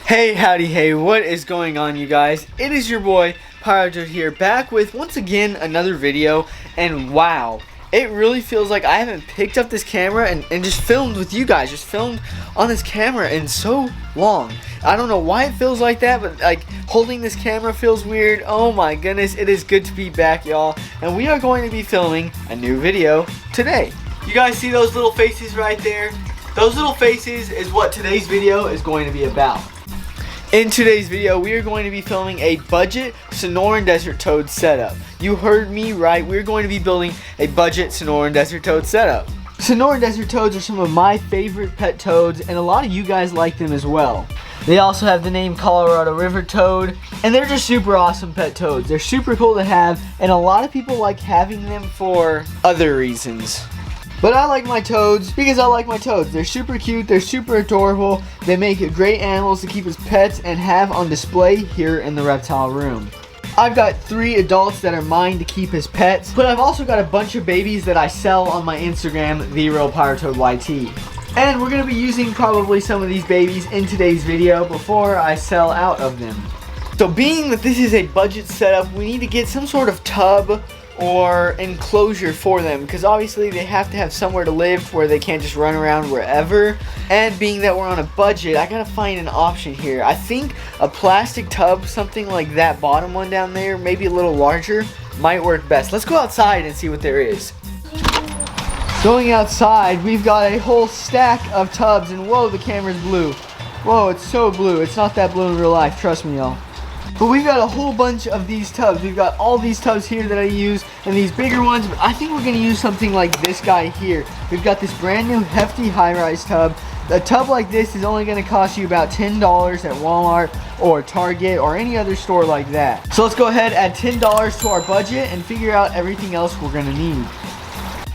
Hey, howdy, hey, what is going on, you guys? It is your boy, Pyrodude here, back with, once again, another video, and wow, it really feels like I haven't picked up this camera and just filmed with you guys, just filmed on this camera in so long. I don't know why it feels like that, but like, holding this camera feels weird. Oh my goodness, it is good to be back, y'all, and we are going to be filming a new video today. You guys see those little faces right there? Those little faces is what today's video is going to be about. In today's video, we are going to be filming a budget Sonoran Desert Toad setup. You heard me right, we're going to be building a budget Sonoran Desert Toad setup. Sonoran Desert Toads are some of my favorite pet toads, and a lot of you guys like them as well. They also have the name Colorado River Toad, and they're just super awesome pet toads. They're super cool to have, and a lot of people like having them for other reasons. But I like my toads because I like my toads. They're super cute, they're super adorable, they make great animals to keep as pets and have on display here in the reptile room. I've got 3 adults that are mine to keep as pets, but I've also got a bunch of babies that I sell on my Instagram, TheRealPyroToadYT. And we're going to be using probably some of these babies in today's video before I sell out of them. So being that this is a budget setup, we need to get some sort of tub or enclosure for them, because obviously they have to have somewhere to live where they can't just run around wherever. And being that we're on a budget, I gotta find an option here. I think a plastic tub, something like that bottom one down there, maybe a little larger, might work best. Let's go outside and see what there is. Going outside, we've got a whole stack of tubs, and whoa, the camera's blue. Whoa, it's so blue. It's not that blue in real life, trust me, y'all. But we've got a whole bunch of these tubs. We've got all these tubs here that I use and these bigger ones, but I think we're going to use something like this guy here. We've got this brand new hefty high-rise tub. A tub like this is only going to cost you about $10 at Walmart or Target or any other store like that. So let's go ahead, add $10 to our budget and figure out everything else we're going to need.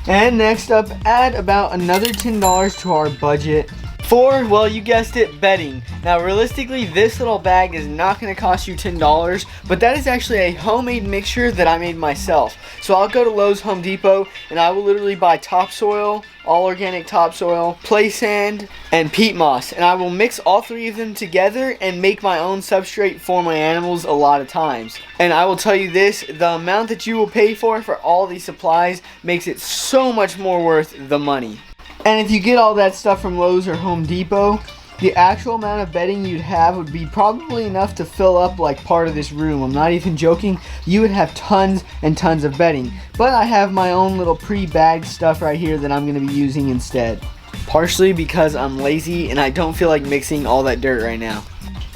And next up, add about another $10 to our budget for, well, you guessed it, bedding. Now realistically, this little bag is not going to cost you $10, but that is actually a homemade mixture that I made myself. So I'll go to Lowe's, Home Depot, and I will literally buy topsoil, all organic topsoil, play sand, and peat moss, and I will mix all 3 of them together and make my own substrate for my animals a lot of times. And I will tell you this, the amount that you will pay for all these supplies makes it so much more worth the money. And if you get all that stuff from Lowe's or Home Depot, the actual amount of bedding you'd have would be probably enough to fill up like part of this room. I'm not even joking. You would have tons and tons of bedding. But I have my own little pre-bagged stuff right here that I'm going to be using instead. Partially because I'm lazy and I don't feel like mixing all that dirt right now.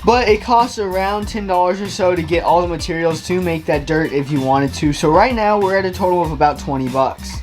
But it costs around $10 or so to get all the materials to make that dirt if you wanted to. So right now we're at a total of about 20 bucks.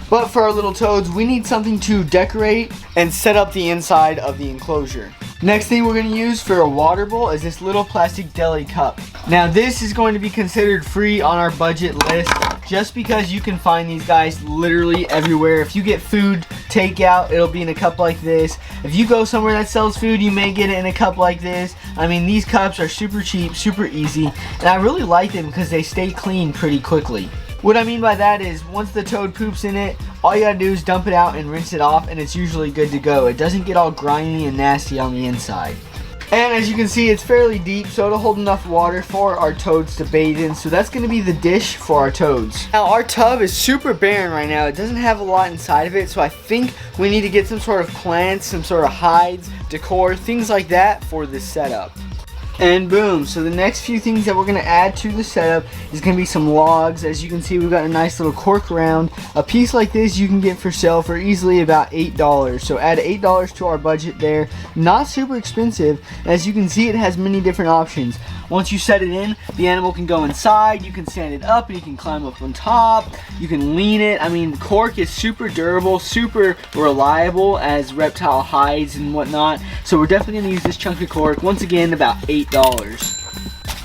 But for our little toads, we need something to decorate and set up the inside of the enclosure. Next thing we're going to use for a water bowl is this little plastic deli cup. Now this is going to be considered free on our budget list just because you can find these guys literally everywhere. If you get food takeout, it'll be in a cup like this. If you go somewhere that sells food, you may get it in a cup like this. I mean, these cups are super cheap, super easy, and I really like them because they stay clean pretty quickly. What I mean by that is, once the toad poops in it, all you gotta do is dump it out and rinse it off, and it's usually good to go. It doesn't get all grimy and nasty on the inside. And as you can see, it's fairly deep, so it'll hold enough water for our toads to bathe in. So that's gonna be the dish for our toads. Now our tub is super barren right now. It doesn't have a lot inside of it, so I think we need to get some sort of plants, some sort of hides, decor, things like that for this setup. And boom, so the next few things that we're going to add to the setup is going to be some logs. As you can see, we've got a nice little cork round. A piece like this you can get for sale for easily about $8. So add $8 to our budget there. Not super expensive. As you can see, it has many different options. Once you set it in, the animal can go inside, you can stand it up, and you can climb up on top, you can lean it. I mean, cork is super durable, super reliable as reptile hides and whatnot. So we're definitely going to use this chunk of cork. Once again, about $8.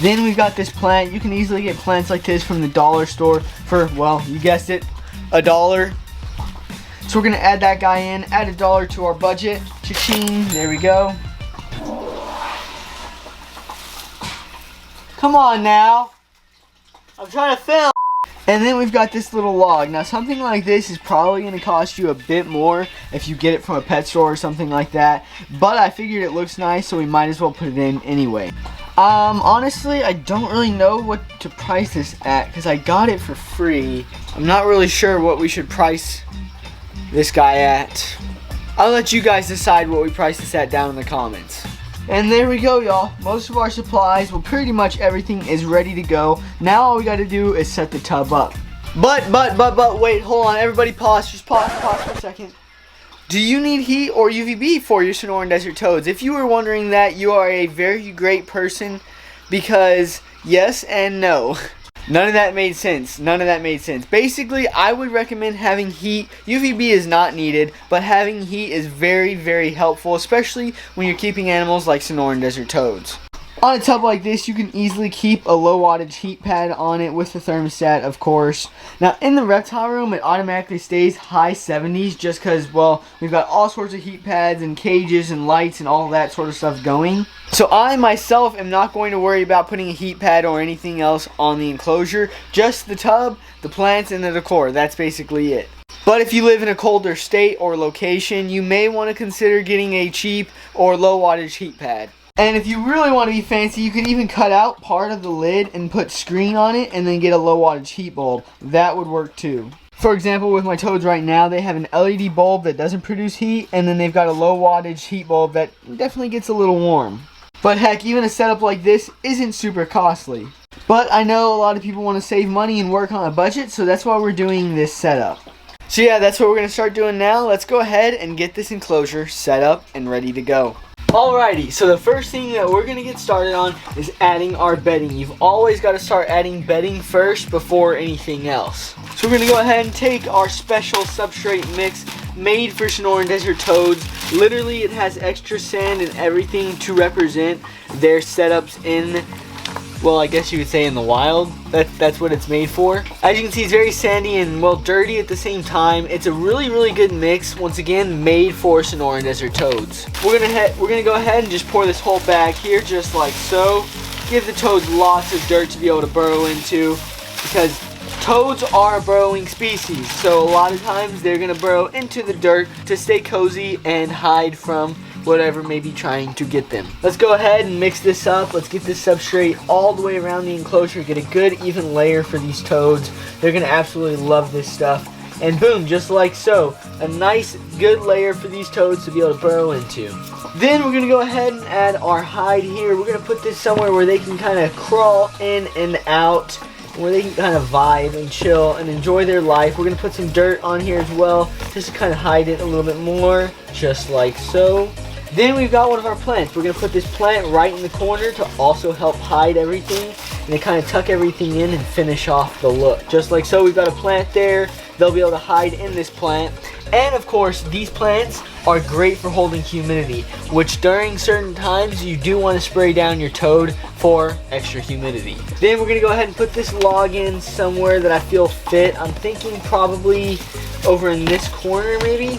Then we've got this plant. You can easily get plants like this from the dollar store for, well, you guessed it, $1. So we're going to add that guy in, add $1 to our budget. Cha-ching, there we go. Come on now. I'm trying to film. And then we've got this little log. Now something like this is probably going to cost you a bit more if you get it from a pet store or something like that. But I figured it looks nice, so we might as well put it in anyway. Honestly, I don't really know what to price this at because I got it for free. I'm not really sure what we should price this guy at. I'll let you guys decide what we price this at down in the comments. And there we go, y'all. Most of our supplies, well, pretty much everything is ready to go. Now all we got to do is set the tub up. But, wait, hold on. Everybody pause. Just pause for a second. Do you need heat or UVB for your Sonoran Desert Toads? If you were wondering that, you are a very great person because yes and no. None of that made sense. None of that made sense. Basically, I would recommend having heat. UVB is not needed, but having heat is very, very helpful, especially when you're keeping animals like Sonoran Desert Toads. On a tub like this, you can easily keep a low wattage heat pad on it with the thermostat, of course. Now, in the reptile room, it automatically stays high 70s just because, well, we've got all sorts of heat pads and cages and lights and all that sort of stuff going. So I, myself, am not going to worry about putting a heat pad or anything else on the enclosure. Just the tub, the plants, and the decor. That's basically it. But if you live in a colder state or location, you may want to consider getting a cheap or low wattage heat pad. And if you really want to be fancy, you can even cut out part of the lid and put screen on it and then get a low wattage heat bulb. That would work too. For example, with my toads right now, they have an LED bulb that doesn't produce heat, and then they've got a low wattage heat bulb that definitely gets a little warm. But heck, even a setup like this isn't super costly. But I know a lot of people want to save money and work on a budget, so that's why we're doing this setup. So yeah, that's what we're going to start doing now. Let's go ahead and get this enclosure set up and ready to go. Alrighty, so the first thing that we're going to get started on is adding our bedding. You've always got to start adding bedding first before anything else. So we're going to go ahead and take our special substrate mix made for Sonoran Desert Toads. Literally, it has extra sand and everything to represent their setups in, well, I guess you would say in the wild. That's what it's made for. As you can see, it's very sandy and, well, dirty at the same time. It's a really, really good mix, once again, made for Sonoran Desert Toads. We're gonna go ahead and just pour this whole bag here, just like so. Give the toads lots of dirt to be able to burrow into, because toads are a burrowing species, so a lot of times they're gonna burrow into the dirt to stay cozy and hide from whatever may be trying to get them. Let's go ahead and mix this up. Let's get this substrate all the way around the enclosure, get a good even layer for these toads. They're gonna absolutely love this stuff. And boom, just like so, a nice good layer for these toads to be able to burrow into. Then we're gonna go ahead and add our hide here. We're gonna put this somewhere where they can kind of crawl in and out, where they can kind of vibe and chill and enjoy their life. We're gonna put some dirt on here as well, just to kind of hide it a little bit more, just like so. Then we've got one of our plants. We're going to put this plant right in the corner to also help hide everything and to kind of tuck everything in and finish off the look. Just like so, we've got a plant there. They'll be able to hide in this plant. And of course, these plants are great for holding humidity, which during certain times you do want to spray down your toad for extra humidity. Then we're going to go ahead and put this log in somewhere that I feel fit. I'm thinking probably over in this corner maybe.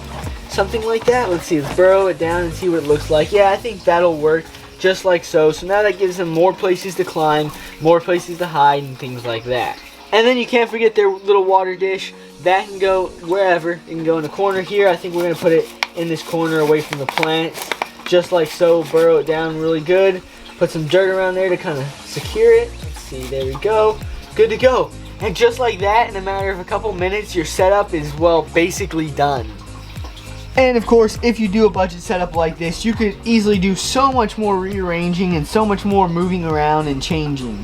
Something like that. Let's see, let's burrow it down and see what it looks like. Yeah, I think that'll work just like so. So now that gives them more places to climb, more places to hide, and things like that. And then you can't forget their little water dish. That can go wherever. It can go in the corner here. I think we're going to put it in this corner away from the plants. Just like so. Burrow it down really good. Put some dirt around there to kind of secure it. Let's see, there we go. Good to go. And just like that, in a matter of a couple minutes, your setup is, well, basically done. And of course, if you do a budget setup like this, you could easily do so much more rearranging and so much more moving around and changing.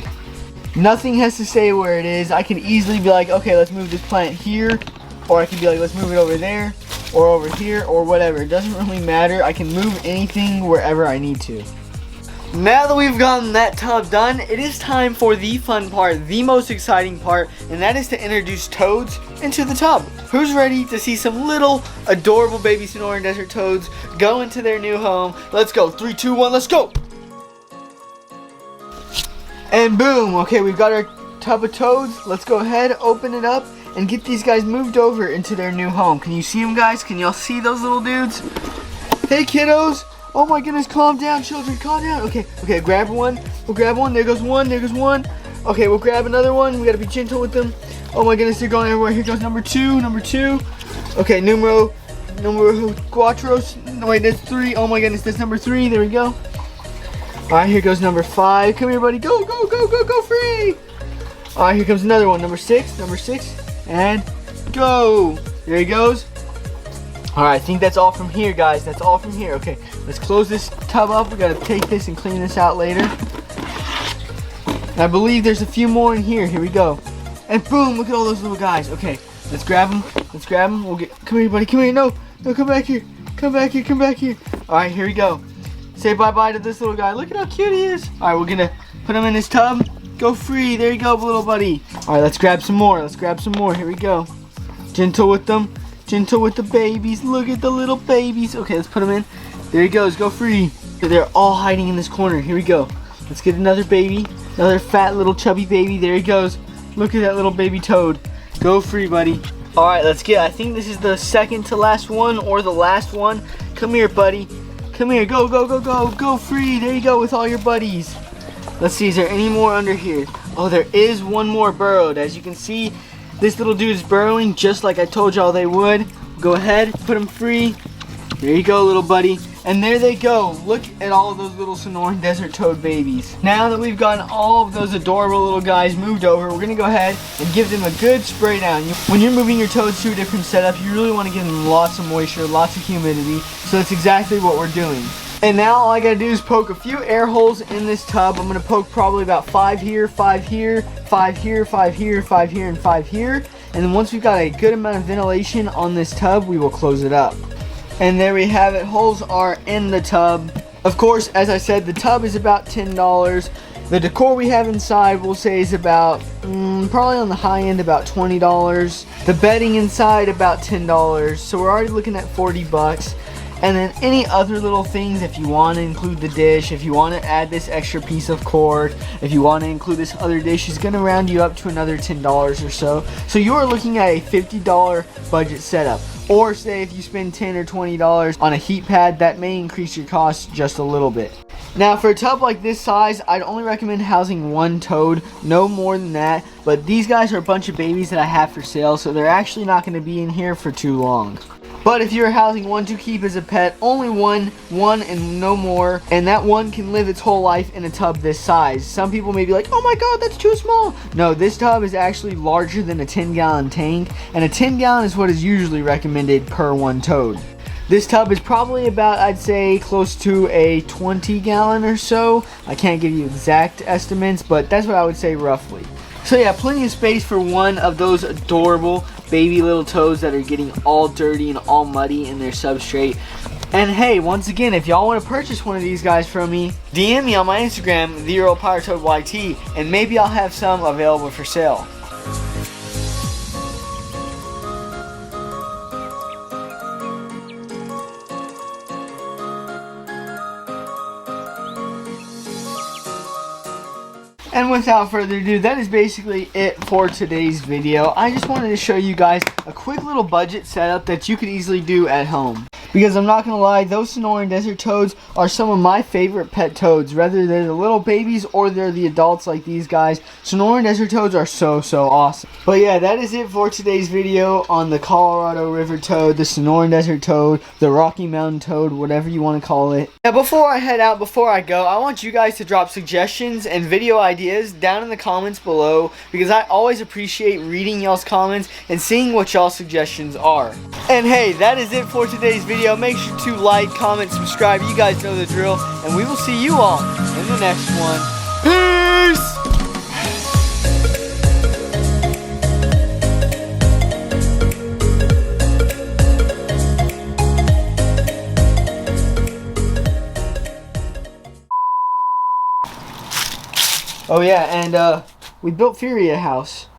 Nothing has to stay where it is. I can easily be like, okay, let's move this plant here, or I can be like, let's move it over there, or over here, or whatever. It doesn't really matter. I can move anything wherever I need to. Now that we've gotten that tub done, it is time for the fun part, the most exciting part, and that is to introduce toads into the tub. Who's ready to see some little adorable baby Sonoran Desert Toads go into their new home? Let's go. 3, 2, 1, let's go. And boom. Okay, we've got our tub of toads. Let's go ahead, open it up, and get these guys moved over into their new home. Can you see them, guys? Can y'all see those little dudes? Hey, kiddos. Oh my goodness, calm down, children, calm down. Okay, grab one. We'll grab one. There goes one. Okay, we'll grab another one. We gotta be gentle with them. Oh my goodness, they're going everywhere. Here goes number two. Okay, numero cuatro. No, wait, that's 3. Oh my goodness, that's number 3. There we go. All right, here goes number 5. Come here, buddy. Go, go, go, go, go, free. All right, here comes another one. Number 6, and go. There he goes. All right, I think that's all from here, guys. That's all from here. Okay, let's close this tub up. We gotta take this and clean this out later. And I believe there's a few more in here. Here we go. And boom, look at all those little guys. Okay, let's grab them. Let's grab them. We'll get. Come here, buddy. Come here. No, no, come back here. Come back here. Come back here. All right, here we go. Say bye-bye to this little guy. Look at how cute he is. All right, we're gonna put him in this tub. Go free. There you go, little buddy. All right, let's grab some more. Let's grab some more. Here we go. Gentle with them. Gentle with the babies. Look at the little babies. Okay, let's put them in. There he goes. Go free. They're all hiding in this corner. Here we go. Let's get another baby. Another fat little chubby baby. There he goes. Look at that little baby toad. Go free, buddy. All right, let's get. I think this is the second to last one or the last one. Come here, buddy. Come here. Go, go, go, go. Go free. There you go with all your buddies. Let's see. Is there any more under here? Oh, there is one more burrowed. As you can see, this little dude is burrowing just like I told y'all they would. Go ahead. Put him free. There you go, little buddy. And there they go. Look at all of those little Sonoran desert toad babies. Now that we've gotten all of those adorable little guys moved over, we're gonna go ahead and give them a good spray down. When you're moving your toads to a different setup, you really want to give them lots of moisture, lots of humidity. So that's exactly what we're doing. And now all I gotta do is poke a few air holes in this tub. I'm gonna poke probably about 5 here, 5 here, 5 here, 5 here, 5 here, and 5 here. And then once we've got a good amount of ventilation on this tub, we will close it up. And there we have it. Holes are in the tub. Of course, as I said, the tub is about $10. The decor we have inside, we'll say, is about probably on the high end about $20. The bedding inside about $10. So we're already looking at 40 bucks. And then any other little things, if you want to include the dish, if you want to add this extra piece of cord, if you want to include this other dish, is going to round you up to another $10 or so. So you are looking at a $50 budget setup. Or say if you spend $10 or $20 on a heat pad, that may increase your costs just a little bit. Now for a tub like this size, I'd only recommend housing one toad, no more than that. But these guys are a bunch of babies that I have for sale, so they're actually not going to be in here for too long. But if you're housing one to keep as a pet, only one and no more, and that one can live its whole life in a tub this size. Some people may be like, oh my god, that's too small. No, this tub is actually larger than a 10-gallon tank, and a 10-gallon is what is usually recommended per one toad. This tub is probably about, I'd say, close to a 20-gallon or so. I can't give you exact estimates, but that's what I would say roughly. So yeah, plenty of space for one of those adorable baby little toads that are getting all dirty and all muddy in their substrate. And hey, once again, if y'all want to purchase one of these guys from me, DM me on my Instagram, TheEarlPowerToadYT, and maybe I'll have some available for sale. And without further ado, that is basically it for today's video. I just wanted to show you guys a quick little budget setup that you could easily do at home. Because I'm not going to lie, those Sonoran desert toads are some of my favorite pet toads. Whether they're the little babies or they're the adults like these guys, Sonoran desert toads are so awesome. But yeah, that is it for today's video on the Colorado River toad, the Sonoran desert toad, the Rocky Mountain toad, whatever you want to call it. Now before I head out, before I go, I want you guys to drop suggestions and video ideas down in the comments below, because I always appreciate reading y'all's comments and seeing what y'all's suggestions are. And hey, that is it for today's video. Make sure to like, comment, subscribe. You guys know the drill. And we will see you all in the next one. Peace! Oh yeah, and we built Fury a house.